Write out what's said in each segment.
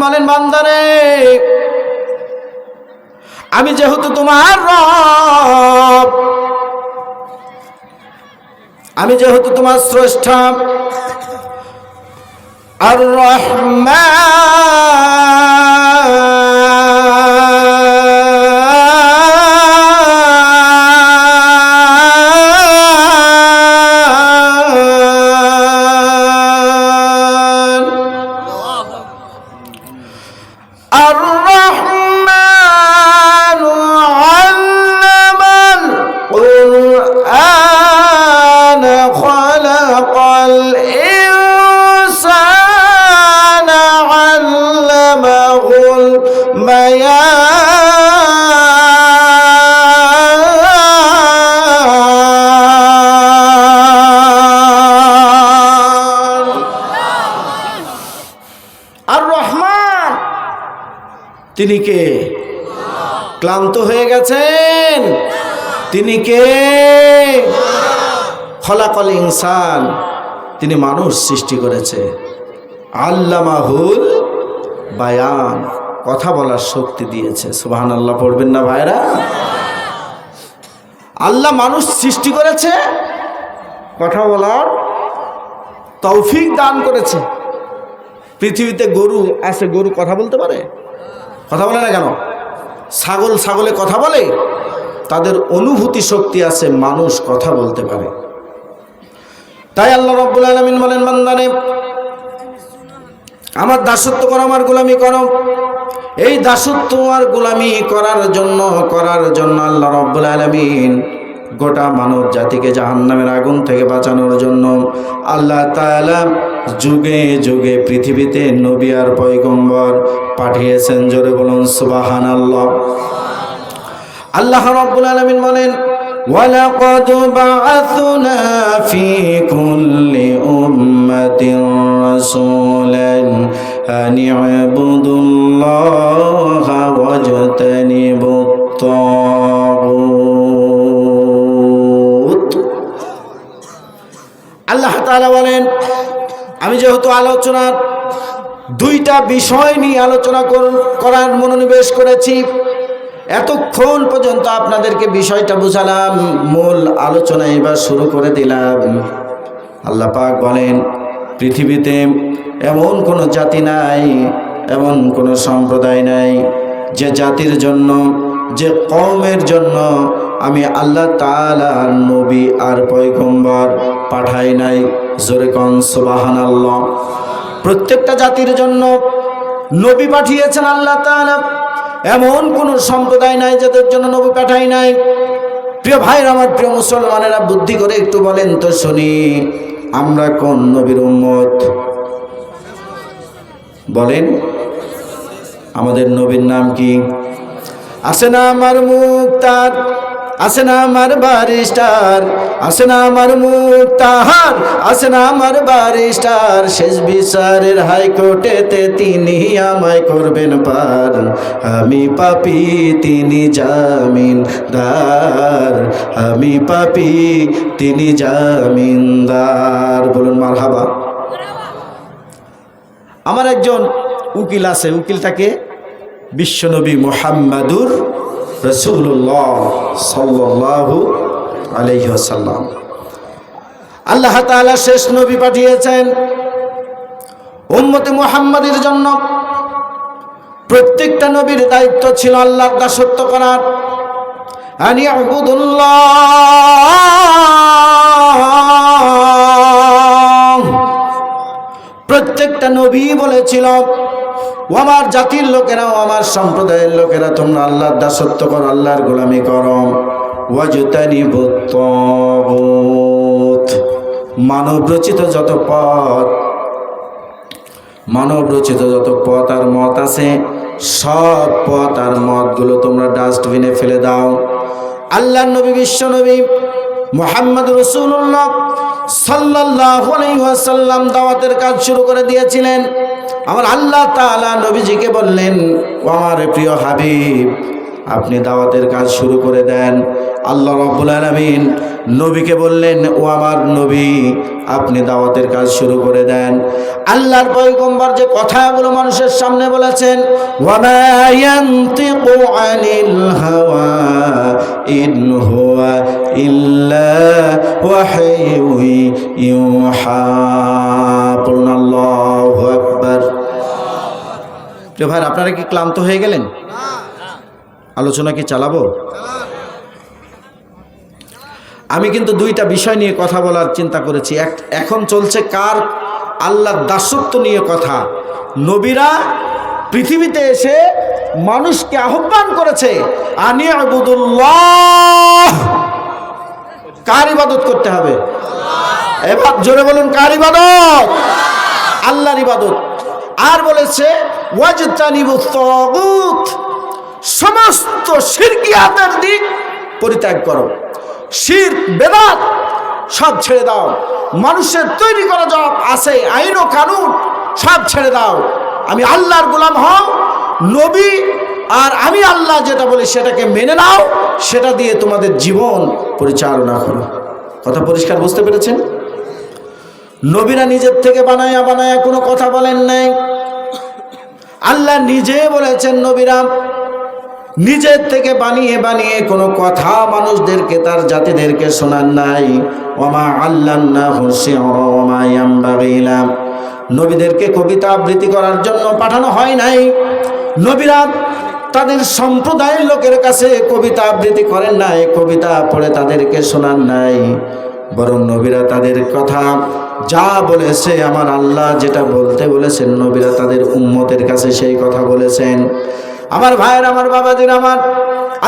বলেন, বান্দারে আমি যেহেতু তোমার রব, আমি যেহেতু তোমার স্রষ্টা আর তিনি কে? ক্লান্ত হয়ে গেছেন? তিনি কে? খলাকাল ইনসান, তিনি মানুষ সৃষ্টি করেছে। আল্লামাহুল বায়ান, কথা বলার শক্তি দিয়েছে। সুবহানাল্লাহ পড়বেন না ভাইরা? আল্লাহ মানুষ সৃষ্টি করেছে, কথা বলার তৌফিক দান করেছে। পৃথিবীতে গরু আছে, গরু কথা বলতে পারে? কথা বলে না কেন? ছাগলে কথা বলে? তাদের অনুভূতি শক্তি আছে, মানুষ কথা বলতে পারে। তাই আল্লাহ রাব্বুল আলামিন বলেন, বান্দারে আমার দাসত্ব করো, আমার গোলামি করো। এই দাসত্ব আর গোলামি করার জন্য আল্লাহ রাব্বুল আলামিন গোটা মানব জাতিকে জাহান্নামের আগুন থেকে বাঁচানোর জন্য আল্লাহ তাআলা যুগে যুগে পৃথিবীতে নবী আর পয়গম্বর পাঠিয়েছেন। জোরে বলুন সুবহানাল্লাহ। আল্লাহ রাব্বুল আলামিন বলেন, ওয়ালাকাদ বাআসনা ফি কুল্লি উম্মাতিন রাসূলান আন ইবুদুল্লাহা ওয়াজতানিবুত তাগুত। আল্লাহ তাআলা বলেন, আমি যেহেতু আলোচনার দুইটা বিষয় নিয়ে আলোচনা করার মনোনিবেশ করেছি, এতক্ষণ পর্যন্ত আপনাদেরকে বিষয়টা বুঝালাম, মূল আলোচনা এবার শুরু করে দিলাম। আল্লাহ পাক বলেন, পৃথিবীতে এমন কোনো জাতি নাই, এমন কোনো সম্প্রদায় নাই যে জাতির জন্য, যে কওমের জন্য আমি আল্লাহ তাআলা নবী আর পয়গম্বর পাঠাই নাই। জোরে কোন সুবহানাল্লাহ। প্রত্যেকটা জাতির জন্য নবী পাঠিয়েছেন আল্লাহ তাআলা। এমন কোন সম্প্রদায় নাই যাদের জন্য নবী পাঠাই নাই। প্রিয় ভাইরা আমার, প্রিয় মুসলমানেরা, বুদ্ধি করে একটু বলেন তো শুনি, আমরা কোন নবীর উম্মত? বলেন, আমাদের নবীর নাম কি? আছে না আমার মুক্তার, আছে না আমার বারিস্টার, আছে না আমার মুক্তার, আছে না আমার বারিস্টার, শেষ বিচারের হাইকোর্টেতে তিনি আমায় করবেন পার। আমি পাপী, তিনি জামিনদার, আমি পাপী, তিনি জামিনদার। বলুন মারহাবা। আমার একজন উকিল আছে, উকিলটাকে বিশ্বনবী মুহাম্মাদুর রাসূলুল্লাহ সাল্লাল্লাহু আলাইহি ওয়াসাল্লাম। আল্লাহ তাআলা শেষ নবী পাঠিয়েছেন উম্মতে মুহাম্মাদের জন্য। প্রত্যেকটা নবীর দায়িত্ব ছিল আল্লাহর দাসত্ব করার। আনি আবুদুল্লাহ, প্রত্যেকটা নবী বলেছিল, ও আমার জাতির লোকেরা, ও আমার সম্প্রদায়ের লোকেরা, তোমরা আল্লাহর দাসত্ব করো, আল্লাহর গোলামি করো। ওয়াজতানিবুত তাগুত, মানব রচিত যত পথ আর মত আছে, সব পথ আর মতগুলো তোমরা ডাস্টবিনে ফেলে দাও। আল্লাহর নবী, বিশ্ব নবী মুহাম্মদ রাসূলুল্লাহ সাল্লাল্লাহু আলাইহি ওয়াসাল্লাম দাওয়াতের কাজ শুরু করে দিয়েছিলেন। আমার আল্লাহ তাআলা নবীজিকে বললেন, ও আমার প্রিয় হাবিব, আপনি দাওয়াতের কাজ শুরু করে দেন। আল্লাহ রাব্বুল আলামিন নবীকে বললেন, ও আমার নবী, আপনি দাওয়াতের কাজ শুরু করে দেন। আল্লাহর পয়গম্বর যে কথাগুলো মানুষের সামনে বলেছেন, ওয়া মা ইয়ানতিকু আনিল হাওয়া ইন হুয়া ইল্লা ওয়াহয়ু ইউহা। পড়ুন আল্লাহু আকবার। প্রিয় ভাই, আপনারা কি ক্লান্ত হয়ে গেলেন? আলোচনা কি চালাবো? আমি কিন্তু দুইটা বিষয় নিয়ে কথা বলার চিন্তা করেছি। এখন চলছে কার আল্লাহর দাসত্ব নিয়ে কথা। নবীরা পৃথিবীতে এসে মানুষকে আহ্বান করেছে, আনি আবুদুল্লাহ, কার ইবাদত করতে হবে? এবার জোরে বলুন, কার ইবাদত? আল্লাহর ইবাদত। আর বলেছে ওয়াজতানিবুত তাগুত, সমস্ত শিরকিয়াতের দিক পরিত্যাগ করো। শিরক বেদাত সব ছেড়ে দাও। মানুষের তৈরি করা যা আছে আইন ও কানুন সব ছেড়ে দাও। আমি আল্লাহর গোলাম হও। নবী আর আমি আল্লাহ যেটা বলি সেটাকে মেনে নাও, সেটা দিয়ে তোমাদের জীবন পরিচালনা করো। কথা পরিষ্কার বুঝতে পেরেছেন? নবীরা নিজের থেকে বানায়া বানায়া কোনো কথা বলেন নাই। আল্লাহ নিজে বলেছেন, নবীরা নিজের থেকে বানিয়ে বানিয়ে কোনো কথা মানুষদেরকে, তার জাতিদেরকে শোনান নাই। ওমা আল্লামনাহু শি'রা ওমা ইয়ানবাগি লা, নবীদেরকে কবিতা আবৃত্তি করার জন্য পাঠানো হয় নাই। নবীরা তাদের সম্প্রদায়ের লোকের কাছে কবিতা আবৃত্তি করেন নাই, কবিতা পড়ে তাদেরকে শোনান নাই। বরং নবীরা তাদের কথা যা বলেছে, আমার আল্লাহ যেটা বলতে বলেছেন, নবীরা তাদের উম্মতের কাছে সেই কথা বলেছেন। আমার ভাইয়ের, আমার বাবাদের, আমার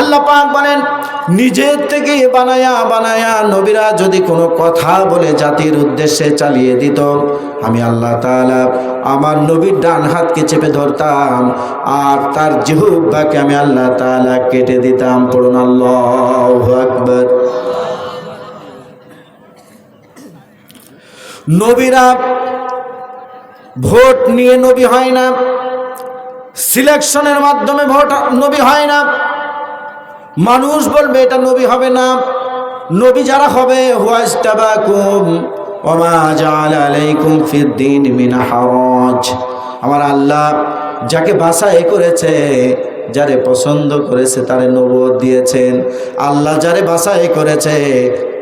আল্লাহ পাক বলেন, নিজের থেকে বানায়া বানায়া নবীরা যদি কোনো কথা বলে জাতির উদ্দেশ্যে চালিয়ে দিত, আমি আল্লাহ তাআলা আমার নবীর ডান হাতকে চেপে ধরতাম আর তার জিহ্বাকে আমি আল্লাহ তাআলা কেটে দিতাম। পড়ুন আল্লাহু আকবার। নবীরা ভোট নিয়ে নবী হয় না, সিলেকশনের মাধ্যমে ভোট নবী হয় না। মানুষ বলবে এটা নবী হবে না। নবী যারা হবে, হুয়াজতাবাকুম ওয়া মা জাআলা আলাইকুম ফিদ-দীন মিন হারাজ, আমার আল্লাহ যাকে বাছাই করেছে, যারে পছন্দ করেছে তারে নবুয়ত দিয়েছেন। আল্লাহ যারে বাছাই করেছে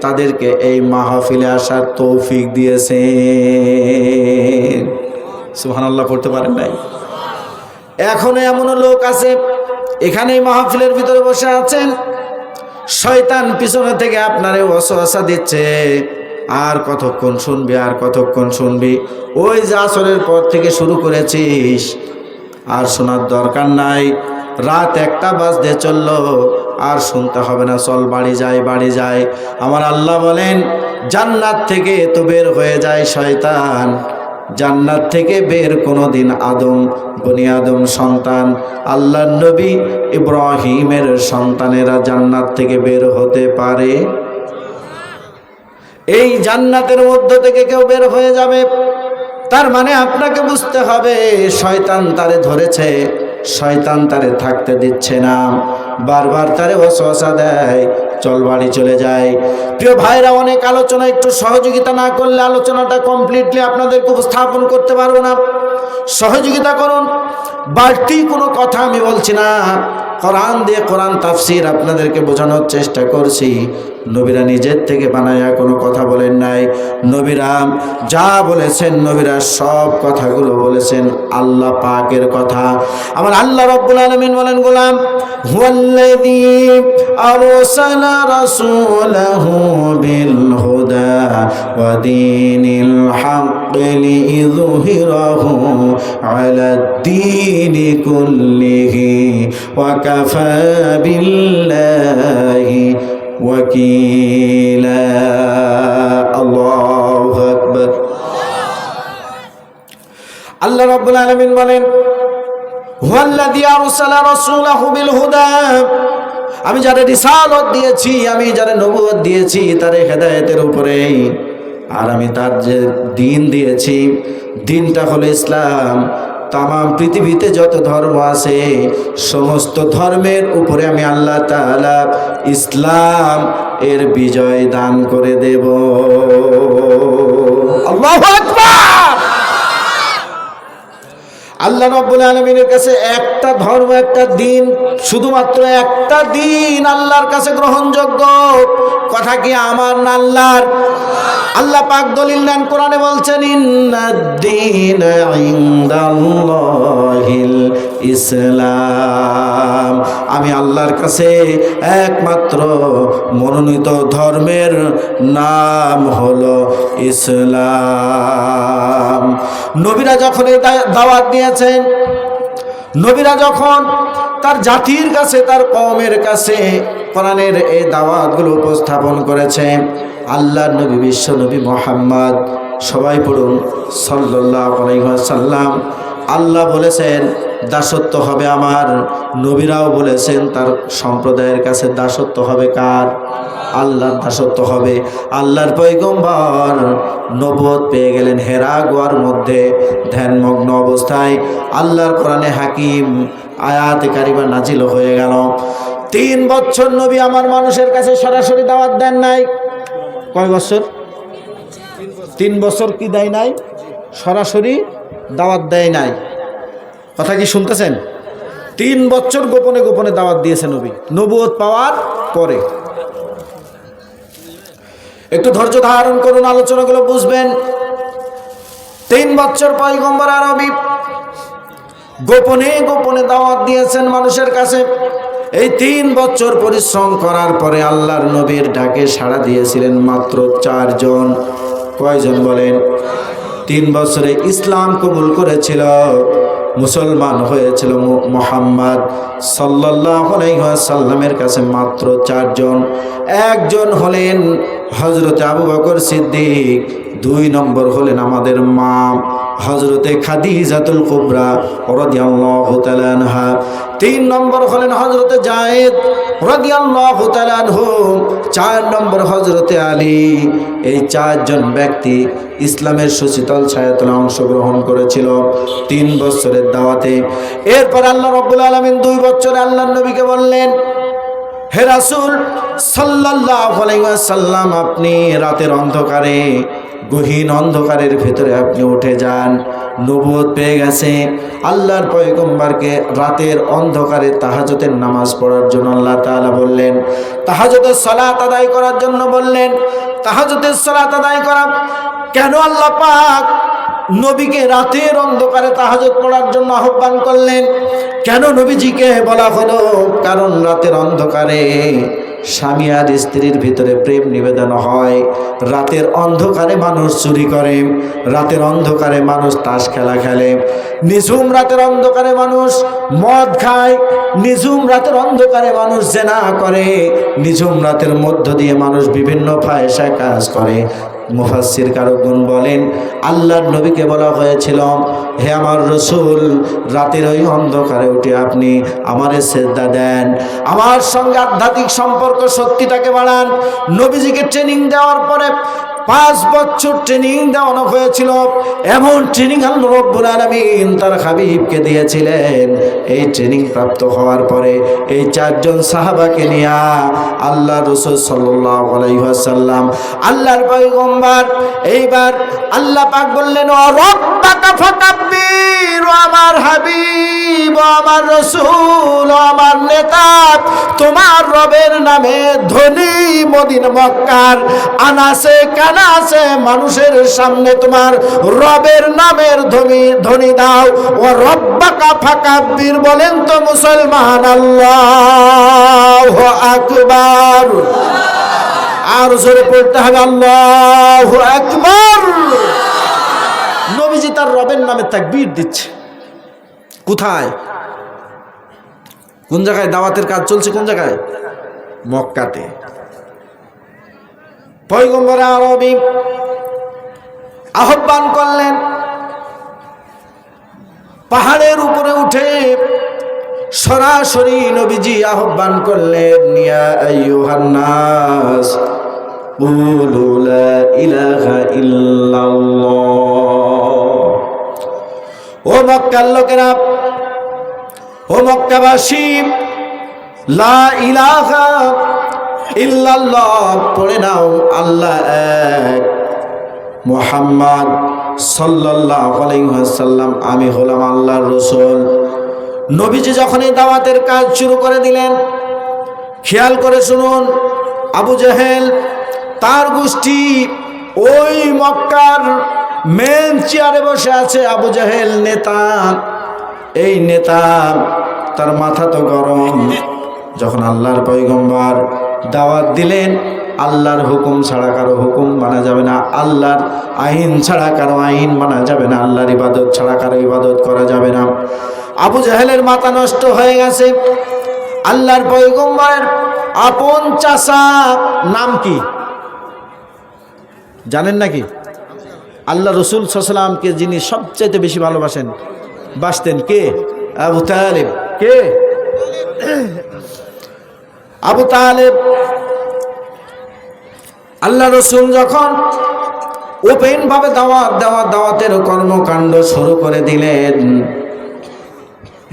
তাদেরকে এই মাহফিলে আসার তৌফিক দিয়েছেন। সুবহানাল্লাহ পড়তে পারেন নাই? এখনো এমন লোক আছে এখানেই মাহফিলের ভিতরে বসে আছেন, শয়তান পিছনে থেকে আপনারে ওয়াসওয়াসা দিচ্ছে, আর কতক্ষণ শুনবি, আর কতক্ষণ শুনবি, ওই যে আসরের পর থেকে শুরু করেছিস, আর শোনার দরকার নাই, রাত 1টা বাজতে চললো, আর শুনতে হবে না, চল বাড়ি যাই, বাড়ি যাই। আমার আল্লাহ বলেন, জান্নাত থেকে তো বের হয়ে যায় শয়তান। জান্নাত থেকে বের কোনোদিন বনি আদম সন্তান, আল্লাহর নবী ইব্রাহিমের সন্তানেরা জান্নাত থেকে বের হতে পারে? এই জান্নাতের মধ্য থেকে কেউ বের হয়ে যাবে, তার মানে আপনাকে বুঝতে হবে শয়তান তারে ধরেছে, শয়তান তারে থাকতে দিচ্ছে না, বারবার তারে ওয়াসওয়াসা দেয়, চল বাড়ি চলে যায়। প্রিয় ভাইরা, অনেক আলোচনা, একটু সহযোগিতা না করলে আলোচনাটা কমপ্লিটলি আপনাদেরকে উপস্থাপন করতে পারবো না। সহযোগিতা করুন। বাড়তি কোনো কথা আমি বলছি না, কোরআন দিয়ে কোরআন তাফসীর আপনাদেরকে বোঝানোর চেষ্টা করছি। নবীরা নিজের থেকে বানায়া কোনো কথা বলেন নাই। নবীরা যা বলেছেন, নবীরা সব কথাগুলো বলেছেন আল্লাহ পাকের কথা। আমার আল্লাহ রাব্বুল আলামিন বলেন, গোলাম হুয়াল্লাযী আরসালা রাসূলাহু বিল হুদা ওয়া দীনিল হাক্কি লিইযহিরাহু আলাদ-দীনি কুল্লিহি ওয়া কাফা বিল্লাহি ওয়াকিলা। আল্লাহু আকবার। আল্লাহ রাব্বুল আলামিন বলেন, হুয়াল্লাযী আরসালা রাসূলাহু বিল হুদা, আমি যারে রিসালাত দিয়েছি, আমি যারে নবুয়ত দিয়েছি তারে হেদায়েতের উপরে, আর আমি তার যে দ্বীন দিয়েছি, দ্বীনটা হলো ইসলাম, তামাম পৃথিবীতে যত ধর্ম আছে সমস্ত ধর্মের উপরে আমি আল্লাহ তাআলা ইসলাম এর বিজয় দান করে দেব। আল্লাহু আকবার। আল্লাহ রাব্বুল আলামিনের কাছে একটা ধর্ম, একটা দিন, শুধুমাত্র একটা দিন আল্লাহর কাছে গ্রহণযোগ্য। কথা কি আমার না আল্লাহর? আল্লাহ পাক দলিল দেন, কোরআনে বলছেন ইন্নাদ-দীন ইনদাল্লাহিল ইসলাম। আমি আল্লাহর কাছে একমাত্র মনোনীত ধর্মের নাম হলো ইসলাম। নবীরা যখন এই দাওয়াত দিয়েছেন, নবীরা যখন তার জাতির কাছে, তার কওমের কাছে কোরআনের এই দাওয়াতগুলো উপস্থাপন করেছে, আল্লাহর নবী বিশ্ব নবী মুহাম্মদ, সবাই পড়ুন সাল্লাল্লাহু আলাইহি ওয়াসাল্লাম, আল্লাহ বলেছেন দাসত্ব হবে আমার। নবীরাও বলেছেন তার সম্প্রদায়ের কাছে দাসত্ব হবে কার? আল্লাহর দাসত্ব হবে। আল্লাহর পয়গম্বর নবুয়ত পেয়ে গেলেন হেরা গুহার মধ্যে ধ্যানমগ্ন অবস্থায়। আল্লাহর কোরআনে হাকিম আয়াতে কারিমা নাজিল হয়ে গেল। 3 বছর নবী আমার মানুষের কাছে সরাসরি দাওয়াত দেন নাই। কয় বছর? 3 বছর কি দেয় নাই? সরাসরি দাওয়াত দেয় নাই। কথা কি শুনতেছেন? 3 বছর গোপনে গোপনে দাওয়াত দিয়েছে নবী নবুয়ত পাওয়ার পরে। একটু ধৈর্য ধারণ করুন, আলোচনাগুলো বুঝবেন। 3 বছর পয়গম্বর আরবী গোপনে গোপনে দাওয়াত দিয়েছেন মানুষের কাছে। এই 3 বছর পরিশ্রম করার পরে আল্লাহর নবীর ডাকে সাড়া দিয়েছিলেন মাত্র 4 জন। কয়জন বলেন? 3 বছরে ইসলাম কবুল করেছিল, মুসলমান হয়েছিল মুহাম্মদ সাল্লাল্লাহু আলাইহি ওয়াসাল্লামের কাছে মাত্র 4 জন। একজন হলেন হযরত আবু বকর সিদ্দিক, 2 নম্বর হলেন আমাদের মা হযরতে খাদিজাতুল কুবরা রাদিয়াল্লাহু তাআলা আনহা, 3 নম্বর হলেন হযরতে যায়েদ রাদিয়াল্লাহু তাআলা আনহু, 4 নম্বর হযরতে আলী। এই 4 জন ব্যক্তি ইসলামের সুশীতল ছায়াতলে অংশগ্রহণ করেছিল 3 বছরের দাওয়াতে। এরপর আল্লাহ রাব্বুল আলামিন 2 বছরে আল্লাহর নবীকে বললেন, হে রাসূল সাল্লাল্লাহু আলাইহি ওয়াসাল্লাম, আপনি রাতের অন্ধকারে, গহীন অন্ধকারের ভেতরে আপনি উঠে যান। নবুয়ত পেয়ে গেছে। আল্লাহর পয়গম্বরকে রাতের অন্ধকারে তাহাজ্জুদের নামাজ পড়ার জন্য আল্লাহ তাআলা বললেন, তাহাজ্জুদের সালাত আদায় করার জন্য বললেন। তাহাজ্জুদের সালাত আদায় করা কেন আল্লাহ পাক নবীকে রাতের অন্ধকারে তাহাজ্জুদ পড়ার জন্য আহ্বান করলেন? কেন নবীজিকে বলা হলো? কারণ রাতের অন্ধকারে স্বামী আর স্ত্রীর ভিতরে প্রেম নিবেদন হয়, রাতের অন্ধকারে মানুষ চুরি করে, রাতের অন্ধকারে মানুষ তাস খেলা খেলে, নিঝুম রাতের অন্ধকারে মানুষ মদ খায়, নিঝুম রাতের অন্ধকারে মানুষ জিনা করে, নিঝুম রাতের মধ্য দিয়ে মানুষ বিভিন্ন ফাহিশা কাজ করে। মুফাসসির কারকগণ বলেন, আল্লাহর নবীকে বলা হয়েছিল, হে আমার রাসূল, রাতের ওই অন্ধকারে উঠে আপনি আমারে সিজদা দেন, আমার সঙ্গে আধ্যাত্মিক সম্পর্ক শক্তিটাকে বাড়ান। নবীজিকে ট্রেনিং দেওয়ার পরে 5 বছর ট্রেনিং দেওয়ানো হয়েছিল। এমন ট্রেনিং আল্লাহ রাব্বুল আলামিন তার হাবিবকে দিয়েছিলেন। এই ট্রেনিং প্রাপ্ত হওয়ার পরে এই 4 জন সাহাবাকে নিয়ে আল্লাহ রাসূল সাল্লাল্লাহু আলাইহি ওয়াসাল্লাম, আল্লাহর পয়গম্বর, এইবার আল্লাহ পাক বললেন, ও রব্বাকা ফাকাব্বির, ও আমার হাবিব, ও আমার রাসূল, ও আমার নেতা, তোমার রবের নামে ধ্বনি মদিনা মক্কার আনাসে কানাসে মানুষের সামনে তোমার রবের নামের ধ্বনি দাও। ও রব্বাকা ফাকাব্বির বলেন তো মুসলমান, আল্লাহু আকবার। আর জোরে পড়তে হবে আল্লাহু আকবার। নবীজি তার রবের নামে তাকবীর দিচ্ছে। কোথায়? কোন জায়গায় দাওয়াতের কাজ চলছে? কোন জায়গায়? মক্কাতে। পয়গম্বর আরবী আহ্বান করলেন, পাহাড়ের উপরে উঠে সরাসরি নবীজি আহ্বান করলেন, ইয়া আইয়ুহান নাস কুলু লা ইলাহা ইল্লাল্লাহ। ও মক্কার লোকেরা, ও মক্কাবাসী, লা ইলাহা ইল্লাল্লাহ পড়ে নাও, আল্লাহ এক, মুহাম্মদ সাল্লাল্লাহু আলাইহি ওয়াসাল্লাম আমি হলাম আল্লাহর রাসূল। নবীজি যখন এই দাওয়াতের কাজ শুরু করে দিলেন, খেয়াল করে শুনুন, আবু জেহেল তার গোষ্ঠী ওই মক্কার মেন চেয়ারে বসে আছে। আবু জেহেল নেতা, এই নেতা তার মাথা তো গরম। যখন আল্লাহর পয়গম্বর দাওয়াত দিলেন, আল্লাহর হুকুম ছাড়া কারো হুকুম মানা যাবে না, আল্লাহর আইন ছাড়া কারো আইন মানা যাবে না, আল্লাহর ইবাদত ছাড়া কারো ইবাদত করা যাবে না। আবু জাহেলের মাথা নষ্ট হয়ে গেছে। আল্লাহর পয়গম্বরের আপন চাচা নাম কি জানেন নাকি? আল্লাহ রসুল সাল্লাল্লাহু আলাইহি ওয়াসাল্লামকে যিনি সবচেয়ে বেশি বাসতেন কে? আবু তালেব। কে? আবু তালেব। আল্লাহ রসুল যখন ওপেন ভাবে দাওয়াতের কর্মকাণ্ড শুরু করে দিলেন,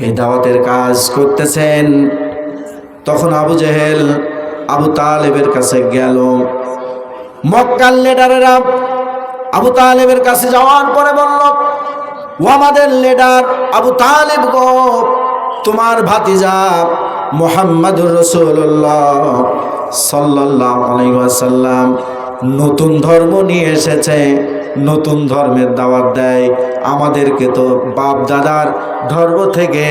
এই দাওয়াতের কাজ করতেছেন, তখন আবু জেহেল আবু তালেবের কাছে গেল। মক্কার লিডারেরা আবু তালেবের কাছে যাওয়ার পরে বলল, ও আমাদের লিডার আবু তালেব গো, তোমার ভাতিজা মুহাম্মাদুর রাসূলুল্লাহ সাল্লাল্লাহু আলাইহি ওয়াসাল্লাম নতুন ধর্ম নিয়ে এসেছে, নতুন ধর্মের দাওয়াত দেয়। আমাদেরকে তো বাপ দাদার ধর্ম থেকে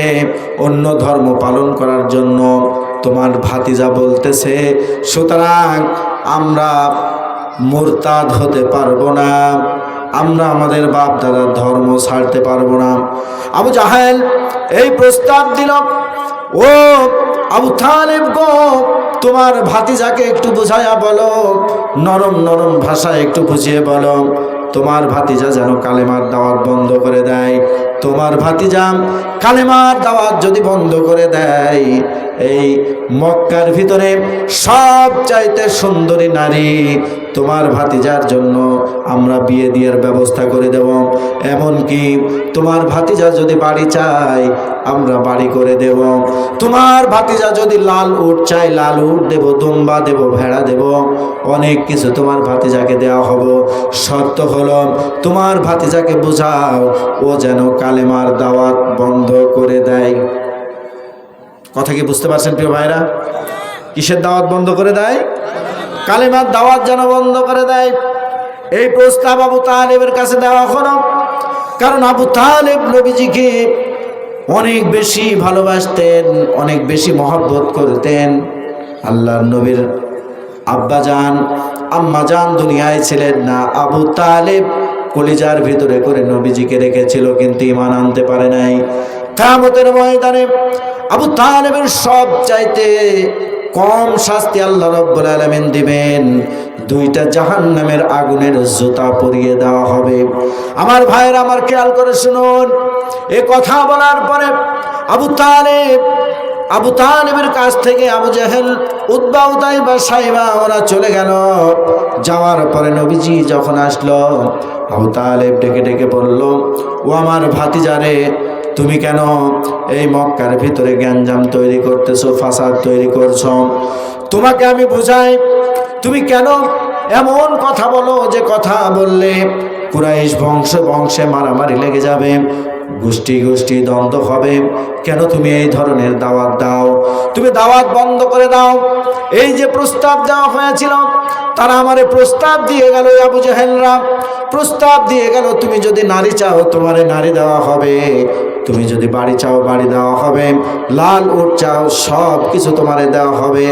অন্য ধর্ম পালন করার জন্য তোমার ভাতিজা বলতেছে, সুতরাং আমরা মুরতাদ হতে পারবো না, আমরা আমাদের বাপ দাদার ধর্ম ছাড়তে পারবো না। আবু জাহেল এই প্রস্তাব দিল, ও আবু তালেব গো, তোমার ভাতিজাকে একটু বুঝাইয়া বলো, নরম নরম ভাষায় একটু বুঝিয়ে বলো, তোমার ভাতিজা যেন কালেমার দাওয়াত বন্ধ করে দেয়। তোমার ভাতিজা কালেমার দাওয়াত যদি বন্ধ করে দেয়, এই মক্কার ভিতরে সব চাইতে সুন্দরী নারী তোমার ভাতিজার জন্য আমরা বিয়ে দিয়ার ব্যবস্থা করে দেব। এমনকি তোমার ভাতিজা যদি বাড়ি চায়, আমরা বাড়ি করে দেব। তোমার ভাতিজা যদি লাল উট চাই, লাল উট দেব, দুম্বা দেব, ভেড়া দেব, অনেক কিছু তোমার ভাতিজাকে দেওয়া হবে। শর্ত হলো তোমার ভাতিজাকে বোঝাও ও যেন কালেমার দাওয়াত বন্ধ করে দেয়। কথা কি বুঝতে পারছেন প্রিয় ভাইরা? কিসের দাওয়াত বন্ধ করে দেয়? কালেমার দাওয়াত যেন বন্ধ করে দেয়। এই প্রস্তাব আবু তালেবের কাছে দেওয়া হলো, কারণ আবু তালেব নবীজিকে অনেক বেশি ভালোবাসতেন, অনেক বেশি মহব্বত করতেন। আল্লাহর নবীর আব্বাজান আম্মাজান দুনিয়ায় ছিলেন না, আবু তালেব কলিজার ভিতরে করে নবীজিকে রেখেছিল, কিন্তু ঈমান আনতে পারে নাই। কিয়ামতের ময়দানে আবু তালেবের সব চাইতে কম শাস্তি আল্লাহ রাব্বুল আলামিন দিবেন, দুইটা জাহান্নামের আগুনের জুতা পরিয়ে দেওয়া হবে। আমার ভাইয়েরা, আমার খেয়াল করে শুনুন, এ কথা বলার পরে আবু তালেবের কাছ থেকে আবু জেহেল, উতবা, উতাইবা, সাইবা ওরা চলে গেল। যাওয়ার পরে নবীজি যখন আসলো, আবু তালেব ডেকে ডেকে বলল, ও আমার ভাতিজারে, তুমি কেন এই মক্কার ভিতরে গ্যাঞ্জাম তৈরি করতেছো, ফাসাদ তৈরি করছো? তোমাকে আমি বুঝাই, তুমি কেন এমন কথা বলো যে কথা বললে কুরাইশ বংশে মারামারি লেগে যাবে, গোষ্ঠী দ্বন্দ্ব হবে? কেন তুমি এই ধরনের দাওয়াত দাও? তুমি দাওয়াত বন্ধ করে দাও। এই যে প্রস্তাব দেওয়া হয়েছিল, তারা আমারে প্রস্তাব দিয়ে গেল, আবু জেহেলরা প্রস্তাব দিয়ে গেল, তুমি যদি নারী চাও তোমারে নারী দেওয়া হবে, তুমি যদি বাড়ি চাও বাড়ি দেওয়া হবে, লাল উট চাও সব কিছু তোমারে দেওয়া হবে,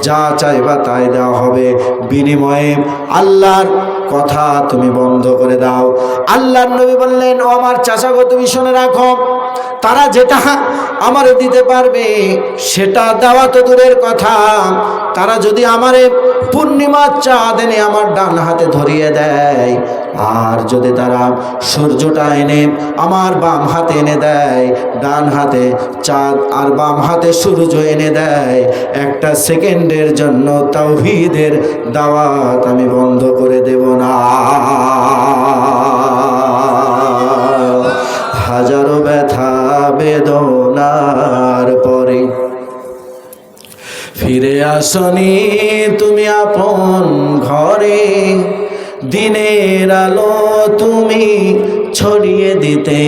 যা চাইবা তাই দেওয়া হবে, বিনিময়ে আল্লাহর কথা তুমি বন্ধ করে দাও। আল্লাহর নবী বললেন, ও আমার চাচা গো, তুমি শুনে রাখো, তারা যেটা আমারে দিতে পারবে সেটা দেওয়া তো দূরের কথা, তারা যদি আমারে পূর্ণিমার চাঁদ এনে আমার ডান হাতে ধরিয়ে দেয়, আর যদি তারা সূর্যটা এনে আমার বাম হাতে এনে দেয়, ডান হাতে চাঁদ আর বাম হাতে সূর্য এনে দেয়, একটা সেকেন্ডের জন্য তাওহীদের দাওয়াত আমি বন্ধ করে দেব না। হাজারো ব্যথা বেদনার পরে ফিরে আসনি তুমি আপন ঘরে, দিনের আলো তুমি ছড়িয়ে দিতে,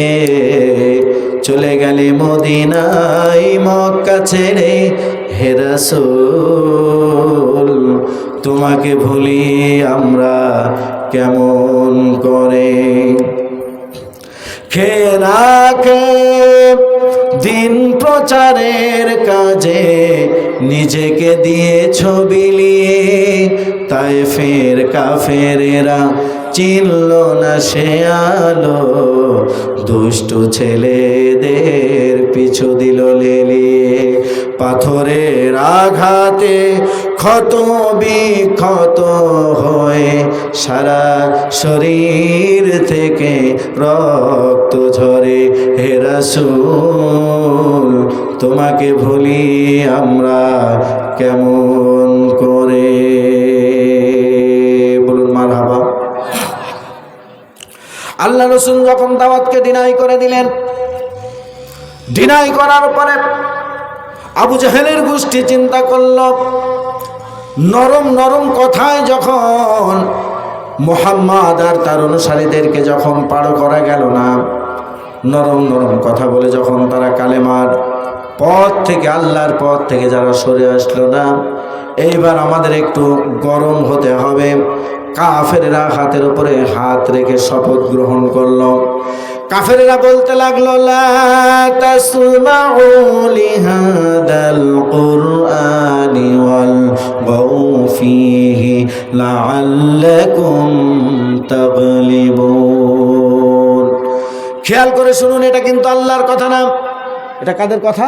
চলে গেলে মদিনায় মক্কা ছেড়ে হে রাসূল, তোমাকে ভুলি আমরা কেমন করে। খেয়ে না খেয়ে দিন প্রচারের কাজে নিজেকে দিয়েছ বিলিয়ে, তায়েফের কাফেরেরা চিনল না সে আলো, দুষ্টু ছেলেদের পিছু দিল লেলিয়ে। পাথরের আঘাতে ক্ষত বিক্ষত হয়ে সারা শরীর থেকে রক্ত ঝরে, হে রাসূল তোমাকে ভুলি আমরা কেমন করে। বলুন মারহাবা। আল্লাহ রাসূল যখন দাওয়াতকে ডিনাই করে দিলেন, ডিনাই করার পরে আবু জাহেলের গোষ্ঠী চিন্তা করল, নরম নরম কথায় যখন মুহাম্মদ আর তার অনুসারীদেরকে যখন পাড়ো করা গেল না, নরম নরম কথা বলে যখন তারা কালেমার পথ থেকে, আল্লাহর পথ থেকে যারা সরে আসলো না, এইবার আমাদের একটু গরম হতে হবে। কাফেররা হাতের উপরে হাত রেখে শপথ গ্রহণ করলো। কাফেররা বলতে লাগলো, লা তাসমাউ লিহাদাল কুরআনি ওয়ালগাউ ফীহি লাআল্লাকুম তাগলিবুন। খেয়াল করে শুনুন, এটা কিন্তু আল্লাহর কথা না, এটা কাদের কথা?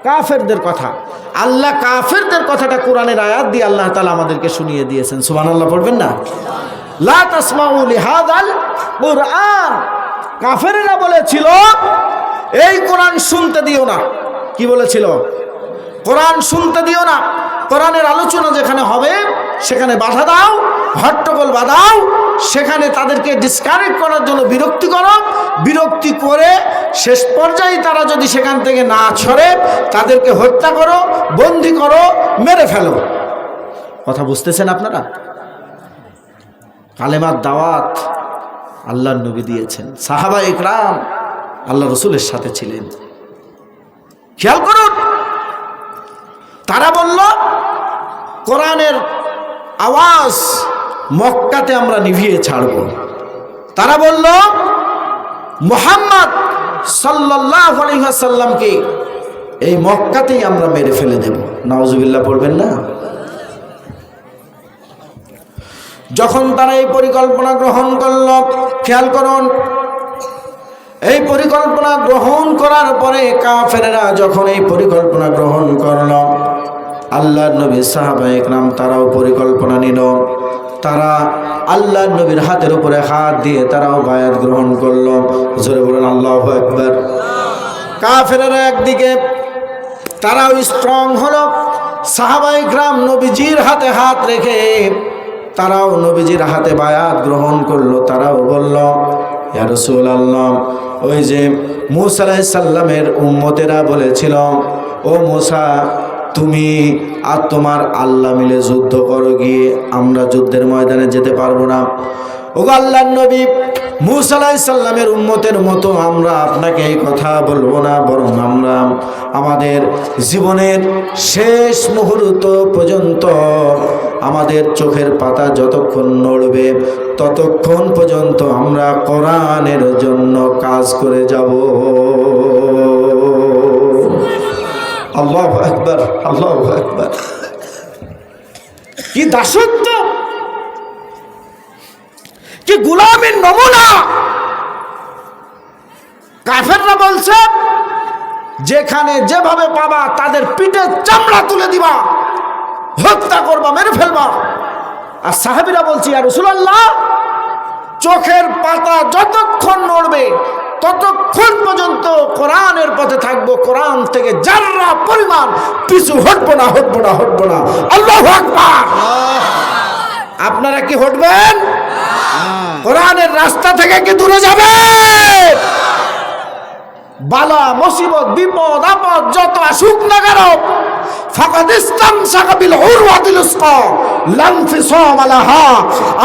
কাফেরদের কথা। আল্লাহ কাফেরদের কথাটা কোরআনের আয়াত দিয়ে আল্লাহ তাআলা আমাদেরকে শুনিয়ে দিয়েছেন। সুবহানাল্লাহ পড়বেন না? লা তাসমাউ লিহাদাল কুরআন। কাফেররা বলেছিল এই কোরআন শুনতে দিও না। কি বলেছিল? কোরআন শুনতে দিও না, কোরআনের আলোচনা যেখানে হবে সেখানে বাধা দাও, হট্টগোল বাঁধাও, সেখানে তাদেরকে ডিসকারেক্ট করার জন্য বিরক্তি করো, বিরক্তি করে শেষ পর্যায়ে তারা যদি সেখান থেকে না ছড়ে তাদেরকে হত্যা করো, বন্দী করো, মেরে ফেলো। কথা বুঝতেছেন আপনারা? কালেমার দাওয়াত আল্লাহর নবী দিয়েছেন, সাহাবা ইকরাম আল্লাহ রসুলের সাথে ছিলেন। খেয়াল করুন, তারা বলল কোরআনের আওয়াজ মক্কাতে আমরা নিভিয়ে ছাড়ব। তারা বলল মুহাম্মদ সাল্লাল্লাহু আলাইহি ওয়াসাল্লামকে এই মক্কাতেই আমরা মেরে ফেলে দেব। নাউজুবিল্লাহ পড়বেন না? যখন তারা এই পরিকল্পনা গ্রহণ করল, খেয়াল করুন, এই পরিকল্পনা গ্রহণ করার পরে কাফেররা যখন এই পরিকল্পনা গ্রহণ করল, আল্লাহর নবী সাহাবায়ে কেরাম তারাও পরিকল্পনা নিল। তারা আল্লাহর নবীর হাতের উপরে হাত দিয়ে তারাও বায়াত গ্রহণ করল। জোরে বলেন আল্লাহু আকবার। কাফেররা একদিকে তারাও স্ট্রং হলো, সাহাবায়ে কেরাম নবীজির হাতে হাত রেখে তারাও নবীজির হাতে বায়াত গ্রহণ করলো। তারাও বলল, ইয়া রাসূলুল্লাহ, ওই যে মূসা আলাইহিস সালামের উম্মতেরা বলেছিল, ও মূসা তুমি আর তোমার আল্লাহ মিলে যুদ্ধ করো, গিয়ে আমরা যুদ্ধের ময়দানে যেতে পারবো না। ও আল্লাহর নবী, মূসা আলাইহিস সালামের উম্মতের মতো আমরা আপনাকে এই কথা বলবো না, বরং আমরা আমাদের জীবনের শেষ মুহূর্ত পর্যন্ত আমাদের চোখের পাতা যতক্ষণ নড়বে ততক্ষণ পর্যন্ত আমরা কোরআনের জন্য কাজ করে যাব। আল্লাহু আকবার, আল্লাহু আকবার। কি দাসত্ব, কি গোলামের নমুনা! কাফেররা বলছে যেখানে যেভাবে পাবা তাদের পিঠে চামড়া তুলে দিবা, হত্যা করবা, মেরে ফেলবা। আর সাহাবীরা বলছি, ইয়া রাসূলুল্লাহ, চোখের পাতা যতক্ষণ নড়বে ততক্ষণ পর্যন্ত কোরআনের পথে থাকবো, কোরআন থেকে জাররা পরিমাণ পিছু হটবো না, হটবো না, হটবো না। আল্লাহু আকবার। আপনারা কি হটবেন? কোরআনের রাস্তা থেকে কি দূরে যাবেন? বালা মুসিবত বিপদ আপদ যত আসুক না কেন, ফাকাদ ইসতামসাকা বিল উরওয়াতিল উসকা লা ইনফিসাম লাহা,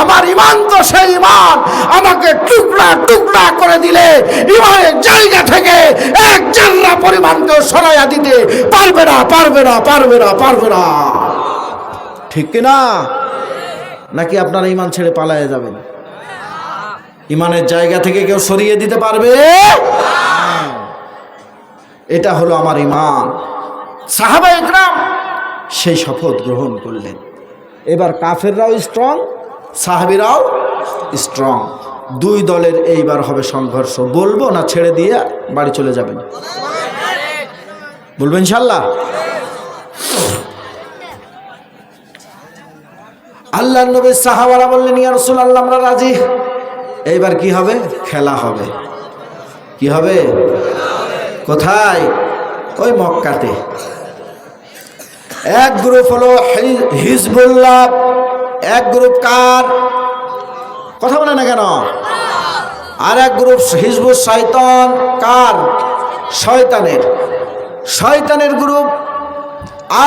আমার ঈমান তো সেই ঈমান, আমাকে টুকরা টুকরা করে দিলে ঈমানের জায়গা থেকে এক জাররা পরিমাণকেও সরাইয়া দিতে পারবে না, পারবে না, পারবে না, পারবে না। ঠিক কি না? নাকি আপনারা ঈমান ছেড়ে পালায়ে যাবেন? ঈমানের জায়গা থেকে কেউ সরিয়ে দিতে পারবে? এটা হলো আমার ঈমান। সাহাবায়ে কেরাম সেই শপথ গ্রহণ করলেন। এবার কাফেররাও স্ট্রং, সাহাবীরাও স্ট্রং। দুই দলের এইবার হবে সংঘর্ষ। বলবো না ছেড়ে দিয়ে বাড়ি চলে যাবেন? বলবেন ইনশাআল্লাহ? আল্লাহর নবী সাহাবারা বললেন, ইয়া রাসূলুল্লাহ আমরা রাজি। এইবার কি হবে? খেলা হবে। কি হবে? কোথায়? ওই মক্কাতে। এক গ্রুপ হলো হিজবুল্লাহ, এক গ্রুপ কার? কথা বলে না কেন? আর এক গ্রুপ হিজবুল শয়তান। কার? শয়তানের। শয়তানের গ্রুপ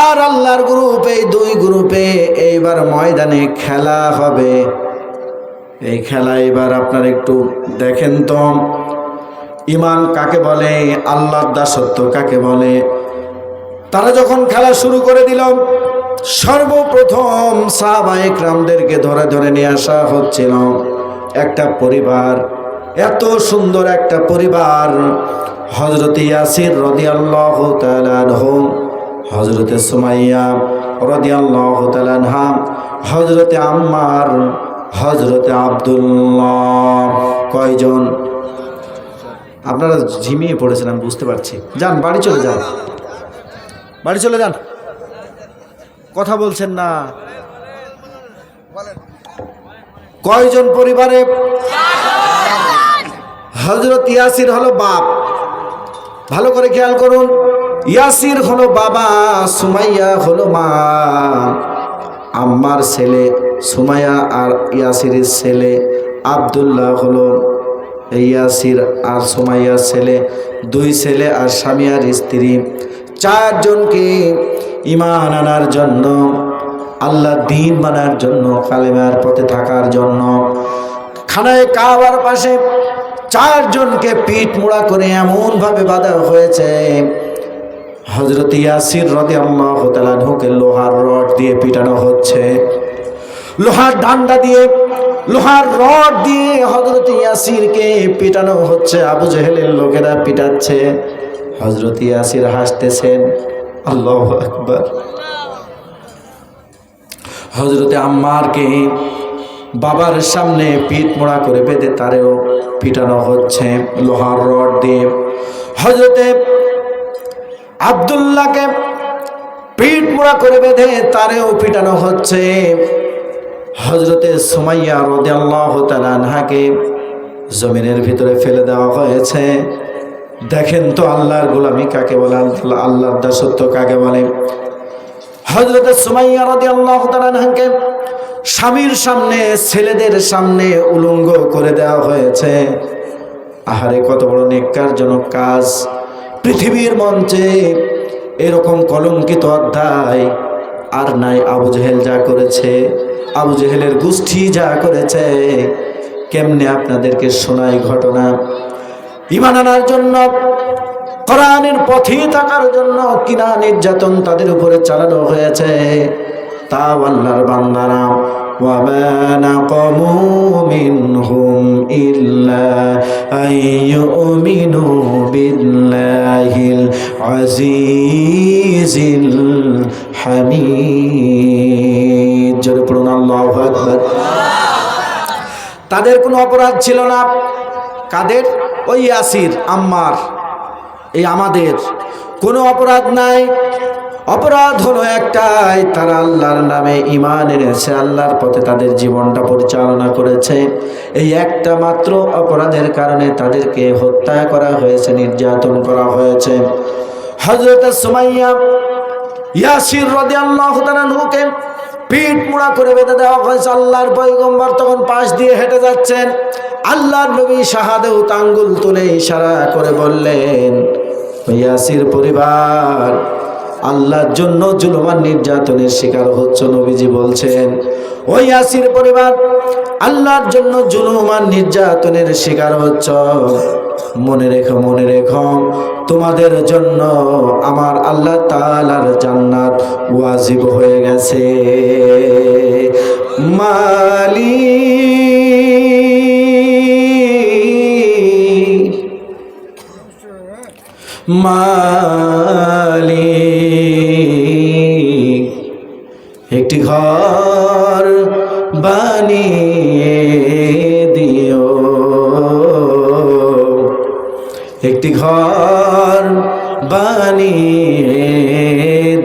আর আল্লাহর গ্রুপ, এই দুই গ্রুপে এইবার ময়দানে খেলা হবে। এই খেলা এবার আপনারা একটু দেখেন তো, ঈমান কাকে বলে, আল্লাহর দাসত্ব কাকে বলে। তারা যখন খেলা শুরু করে দিল, সর্বপ্রথম সাহাবায়ে কেরামদেরকে ধরে ধরে নিয়ে আসা হচ্ছিল। একটা পরিবার, এত সুন্দর একটা পরিবার, হযরত ইয়াসির রাদিয়াল্লাহু তাআলা আনহু, হযরত সুমাইয়া রাদিয়াল্লাহু তাআলা আনহা, হযরত আম্মার, হযরত আব্দুল্লাহ। কয়জন? আপনারা ঝিমিয়ে পড়েছেন আমি বুঝতে পারছি। যান বাড়ি চলে যান, বাড়ি চলে যান। কথা বলছেন না। কয়জন পরিবারে? হযরত ইয়াসির হলো বাপ, ভালো করে খেয়াল করুন। ইয়াসির হলো বাবা, সুমাইয়া হলো মা। আম্মার ছেলে সুমাইয়া আর ইয়াসিরের ছেলে আব্দুল্লাহ হলো ইয়াসির আর সুমাইয়ার ছেলে। দুই ছেলে আর স্বামী আর স্ত্রী, চারজনকে ঈমান আনার জন্য, আল্লাহ দ্বীন মানার জন্য, কালেমার পথে থাকার জন্য খানায়ে কাবার পাশে চারজনকে পিঠ মোড়া করে এমন ভাবে বাঁধা হয়েছে, হযরত ইয়াসির রাদিয়াল্লাহু তাআলা আনহুকে লোহার রড দিয়ে পিটানো হচ্ছে। লোহার ডান্ডা দিয়ে, লোহার রড দিয়ে হযরত ইয়াসিরকে পিটানো হচ্ছে। আবু জেহেলের লোকেরা পিটাচ্ছে, হযরত ইয়াসির হাসতেছেন। আল্লাহু আকবার। হযরত আম্মারকে বাবার সামনে পিঠ মোড়া করে বেঁধে তারেও পিটানো হচ্ছে লোহার রড দিয়ে। হযরতে আব্দুল্লাহকে পিঠ মোড়া করে বেঁধে তারেও পিটানো হচ্ছে। হযরতে সুমাইয়া রাদিয়াল্লাহু তাআলা আনহাকে জমিনের ভিতরে ফেলে দেওয়া হয়েছে। দেখেন তো আল্লাহর গোলামি কাকে বলে, আল্লাহর দাসত্ব কাকে বলে। হযরতে সুমাইয়া রাদিয়াল্লাহু তাআলা আনহাকে স্বামীর সামনে, ছেলেদের সামনে উলঙ্গ করে দেওয়া হয়েছে। আহারে কত বড় নেককারজনক কাজ। পৃথিবীর মঞ্চে এরকম কলঙ্কিত অধ্যায় আর নাই। আবু জেহেল যা করেছে, আবু জেহেলের গোষ্ঠী যা করেছে, কেমনে আপনাদেরকে শোনাই ঘটনা। ঈমান আনার জন্য, কোরআনের পথে থাকার জন্য কিনা নির্যাতন তাদের উপরে চালানো হয়েছে। তাও আল্লাহর বান্দারা وَمَا نَقَمُوا مِنْهُمْ إِلَّا أَن يُؤْمِنُوا بِاللَّهِ الْعَزِيزِ الْحَمِيدِ। জোরে পড়ুন আল্লাহু আকবার। তাদের কোনো অপরাধ ছিল না। কাদের? ওই ইয়াসির, আম্মার, এই আমাদের কোনো অপরাধ নাই। অপরাধ হলো একটাই, তারা আল্লাহর নামে ঈমান এনেছে, আল্লাহর পথে তাদের জীবনটা পরিচালনা করেছে। এই একটা মাত্র অপরাধের কারণে তাদেরকে হত্যা করা হয়েছে, নির্যাতন করা হয়েছে। হযরত সুমাইয়া ইয়াসির রাদিয়াল্লাহু তাআলা আনহুকে পিঠ মোড়া করে বেঁধে দেওয়া হয়েছে। আল্লাহর পয়গম্বর তখন পাশ দিয়ে হেঁটে যাচ্ছেন। আল্লাহর নবী শাহাদাত আঙ্গুল তুলে ইশারা করে বললেন, ইয়াসির পরিবার আল্লাহর জন্য জুলুম আর নির্যাতনের শিকার হচ্ছে। নবীজি বলছেন, ওই ইয়াসির পরিবার আল্লাহর জন্য জুলুম আর নির্যাতনের শিকার হচ্ছ, মনে রেখো, মনে রেখো, তোমাদের জন্য আমার আল্লাহ তাআলার জান্নাত ওয়াজিব হয়ে গেছে। মালিক একটি ঘর বানিয়ে দিও, একটি ঘর বানিয়ে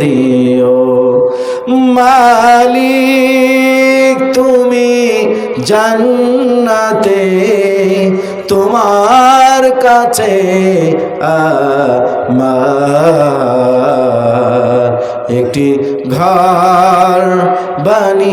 দিও। মালিক তুমি জান্নাতে তোমার কাছে আমার একটি ঘর বানিয়ে